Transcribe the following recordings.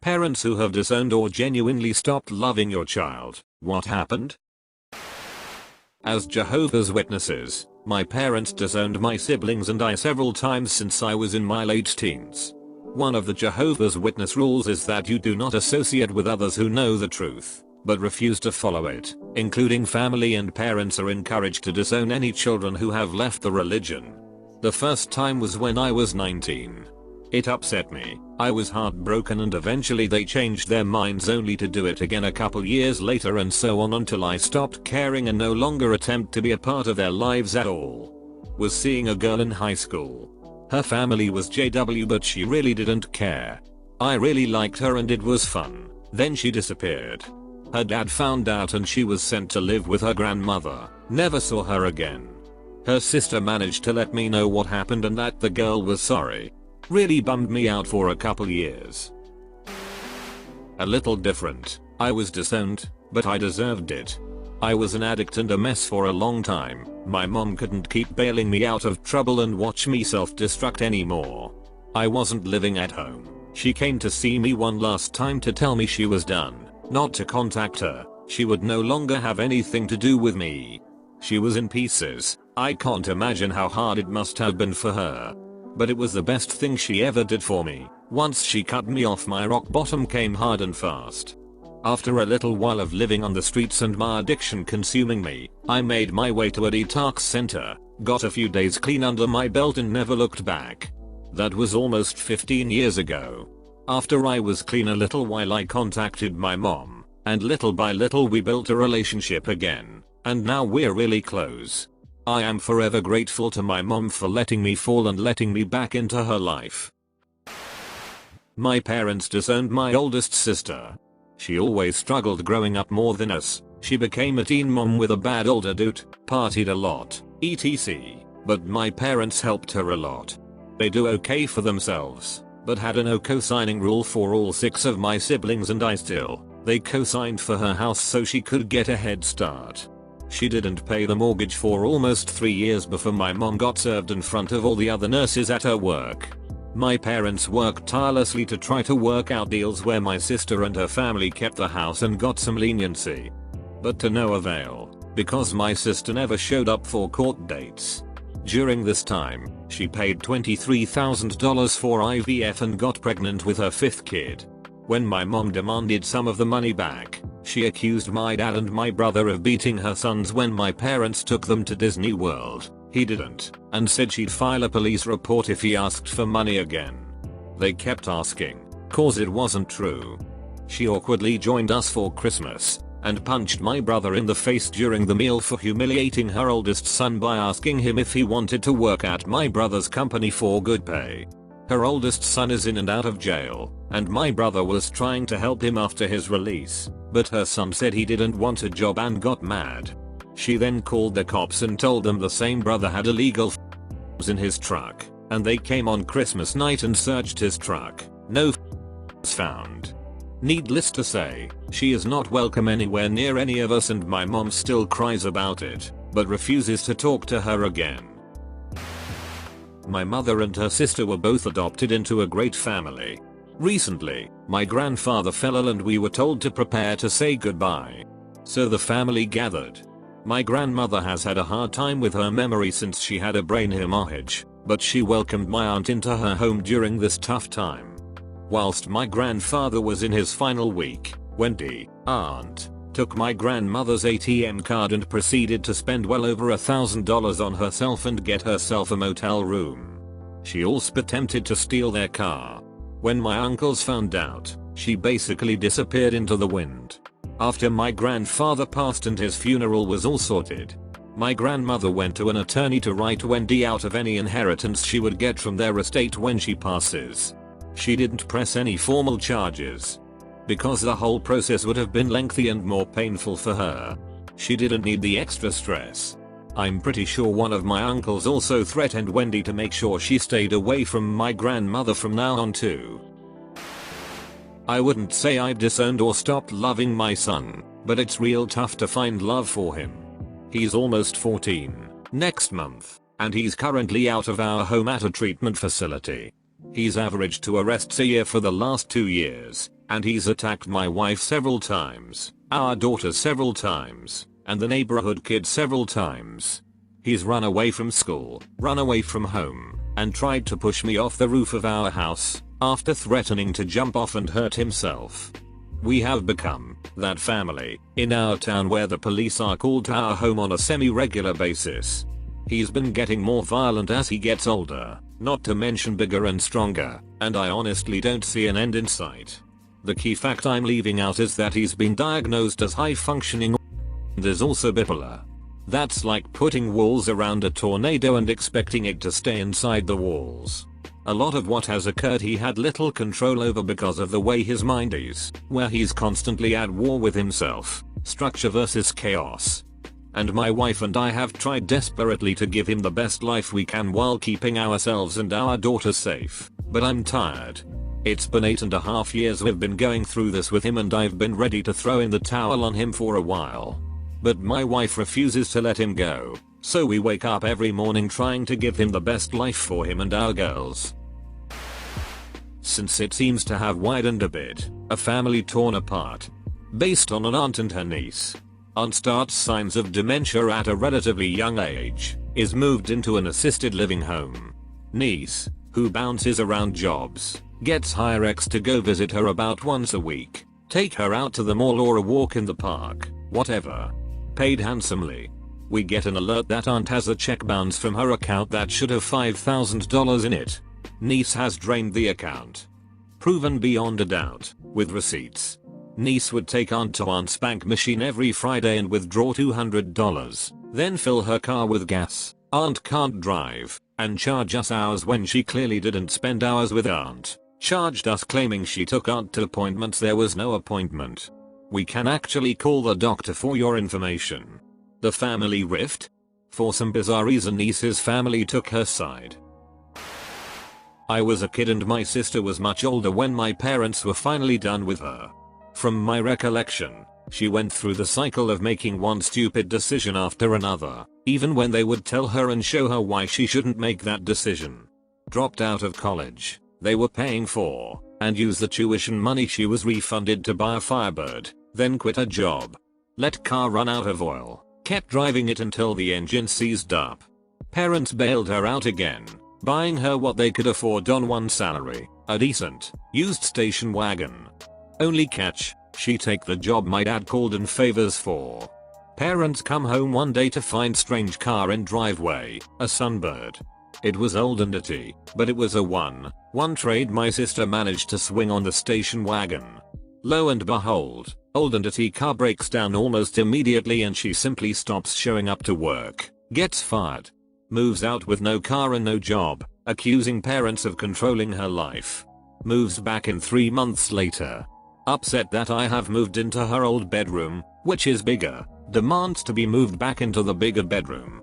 Parents who have disowned or genuinely stopped loving your child, what happened? As Jehovah's Witnesses, my parents disowned my siblings and I several times since I was in my late teens. One of the Jehovah's Witness rules is that you do not associate with others who know the truth, but refuse to follow it, including family, and parents are encouraged to disown any children who have left the religion. The first time was when I was 19. It upset me, I was heartbroken, and eventually they changed their minds only to do it again a couple years later, and so on until I stopped caring and no longer attempt to be a part of their lives at all. Was seeing a girl in high school. Her family was JW, but she really didn't care. I really liked her and it was fun. Then she disappeared. Her dad found out and she was sent to live with her grandmother. Never saw her again. Her sister managed to let me know what happened and that the girl was sorry. Really bummed me out for a couple years. A little different. I was disowned, but I deserved it. I was an addict and a mess for a long time. My mom couldn't keep bailing me out of trouble and watch me self-destruct anymore. I wasn't living at home. She came to see me one last time to tell me she was done, not to contact her. She would no longer have anything to do with me. She was in pieces. I can't imagine how hard it must have been for her. But it was the best thing she ever did for me. Once she cut me off, my rock bottom came hard and fast. After a little while of living on the streets and my addiction consuming me, I made my way to a detox center, got a few days clean under my belt and never looked back. That was almost 15 years ago. After I was clean a little while, I contacted my mom, and little by little we built a relationship again, and now we're really close. I am forever grateful to my mom for letting me fall and letting me back into her life. My parents disowned my oldest sister. She always struggled growing up more than us. She became a teen mom with a bad older dude, partied a lot, etc. But my parents helped her a lot. They do okay for themselves, but had a no co-signing rule for all 6 of my siblings and they co-signed for her house so she could get a head start. She didn't pay the mortgage for almost 3 years before my mom got served in front of all the other nurses at her work. My parents worked tirelessly to try to work out deals where my sister and her family kept the house and got some leniency. But to no avail, because my sister never showed up for court dates. During this time, she paid $23,000 for IVF and got pregnant with her 5th kid. When my mom demanded some of the money back, she accused my dad and my brother of beating her sons when my parents took them to Disney World. He didn't, and said she'd file a police report if he asked for money again. They kept asking, cause it wasn't true. She awkwardly joined us for Christmas, and punched my brother in the face during the meal for humiliating her oldest son by asking him if he wanted to work at my brother's company for good pay. Her oldest son is in and out of jail, and my brother was trying to help him after his release, but her son said he didn't want a job and got mad. She then called the cops and told them the same brother had illegal in his truck, and they came on Christmas night and searched his truck. No found. Needless to say, she is not welcome anywhere near any of us, and my mom still cries about it, but refuses to talk to her again. My mother and her sister were both adopted into a great family. Recently, my grandfather fell ill and we were told to prepare to say goodbye. So the family gathered. My grandmother has had a hard time with her memory since she had a brain hemorrhage, but she welcomed my aunt into her home during this tough time. Whilst my grandfather was in his final week, Wendy, aunt, took my grandmother's ATM card and proceeded to spend well over $1,000 on herself and get herself a motel room. She also attempted to steal their car. When my uncles found out, she basically disappeared into the wind. After my grandfather passed and his funeral was all sorted, my grandmother went to an attorney to write Wendy out of any inheritance she would get from their estate when she passes. She didn't press any formal charges, because the whole process would have been lengthy and more painful for her. She didn't need the extra stress. I'm pretty sure one of my uncles also threatened Wendy to make sure she stayed away from my grandmother from now on too. I wouldn't say I've disowned or stopped loving my son, but it's real tough to find love for him. He's almost 14 next month, and he's currently out of our home at a treatment facility. He's averaged 2 arrests a year for the last 2 years, And he's attacked my wife several times, our daughter several times, and the neighborhood kid several times. He's run away from school, run away from home, and tried to push me off the roof of our house, after threatening to jump off and hurt himself. We have become that family in our town where the police are called to our home on a semi-regular basis. He's been getting more violent as he gets older, not to mention bigger and stronger, and I honestly don't see an end in sight. The key fact I'm leaving out is that he's been diagnosed as high functioning and is also bipolar. That's like putting walls around a tornado and expecting it to stay inside the walls. A lot of what has occurred he had little control over because of the way his mind is, where he's constantly at war with himself, structure versus chaos. And my wife and I have tried desperately to give him the best life we can while keeping ourselves and our daughter safe, but I'm tired. It's been 8.5 years we've been going through this with him and I've been ready to throw in the towel on him for a while. But my wife refuses to let him go, so we wake up every morning trying to give him the best life for him and our girls. Since it seems to have widened a bit, a family torn apart. Based on an aunt and her niece. Aunt starts signs of dementia at a relatively young age, is moved into an assisted living home. Niece, who bounces around jobs, gets hire ex to go visit her about once a week, take her out to the mall or a walk in the park, whatever. Paid handsomely. We get an alert that aunt has a check bounce from her account that should have $5,000 in it. Niece has drained the account. Proven beyond a doubt, with receipts. Niece would take aunt to aunt's bank machine every Friday and withdraw $200, then fill her car with gas. Aunt can't drive, and charge us hours when she clearly didn't spend hours with aunt. Charged us claiming she took aunt to appointments there was no appointment. We can actually call the doctor for your information. The family rift? For some bizarre reason niece's family took her side. I was a kid and my sister was much older when my parents were finally done with her. From my recollection, she went through the cycle of making one stupid decision after another, even when they would tell her and show her why she shouldn't make that decision. Dropped out of college, they were paying for, and used the tuition money she was refunded to buy a Firebird, then quit her job. Let car run out of oil, kept driving it until the engine seized up. Parents bailed her out again, buying her what they could afford on one salary, a decent, used station wagon. Only catch, she take the job my dad called in favors for. Parents come home one day to find strange car in driveway, a Sunbird. It was old and dirty, but it was a one trade my sister managed to swing on the station wagon. Lo and behold, old and dirty car breaks down almost immediately and she simply stops showing up to work, gets fired. Moves out with no car and no job, accusing parents of controlling her life. Moves back in 3 months later. Upset that I have moved into her old bedroom, which is bigger, demands to be moved back into the bigger bedroom.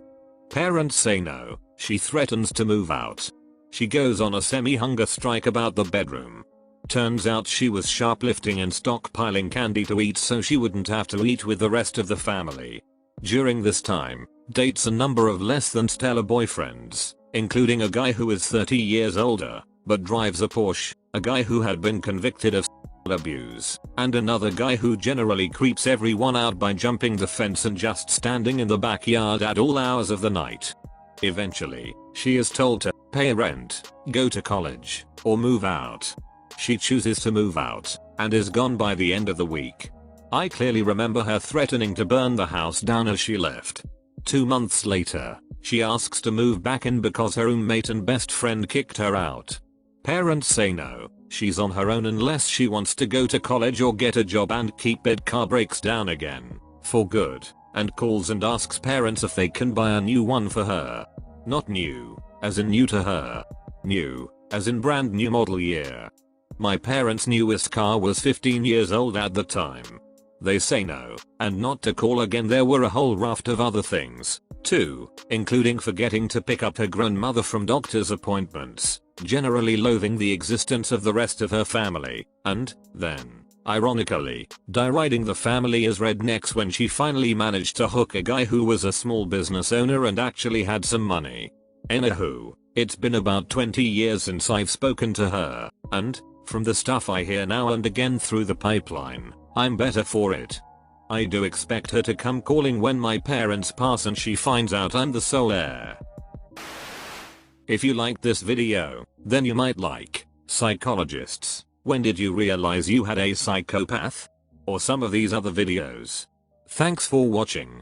Parents say no, she threatens to move out. She goes on a semi-hunger strike about the bedroom. Turns out she was shoplifting and stockpiling candy to eat so she wouldn't have to eat with the rest of the family. During this time, dates a number of less than stellar boyfriends, including a guy who is 30 years older, but drives a Porsche, a guy who had been convicted of abuse, and another guy who generally creeps everyone out by jumping the fence and just standing in the backyard at all hours of the night. Eventually, she is told to pay rent, go to college, or move out. She chooses to move out, and is gone by the end of the week. I clearly remember her threatening to burn the house down as she left. 2 months later, she asks to move back in because her roommate and best friend kicked her out. Parents say no, she's on her own unless she wants to go to college or get a job and keep it. Car breaks down again, for good, and calls and asks parents if they can buy a new one for her. Not new, as in new to her. New, as in brand new model year. My parents' newest car was 15 years old at the time. They say no, and not to call again. There were a whole raft of other things, too, including forgetting to pick up her grown mother from doctor's appointments, generally loathing the existence of the rest of her family, and, then, ironically, deriding the family as rednecks when she finally managed to hook a guy who was a small business owner and actually had some money. Anywho, it's been about 20 years since I've spoken to her, and, From the stuff I hear now and again through the pipeline, I'm better for it. I do expect her to come calling when my parents pass and she finds out I'm the sole heir. If you liked this video, then you might like psychologists. When did you realize you had a psychopath? Or some of these other videos. Thanks for watching.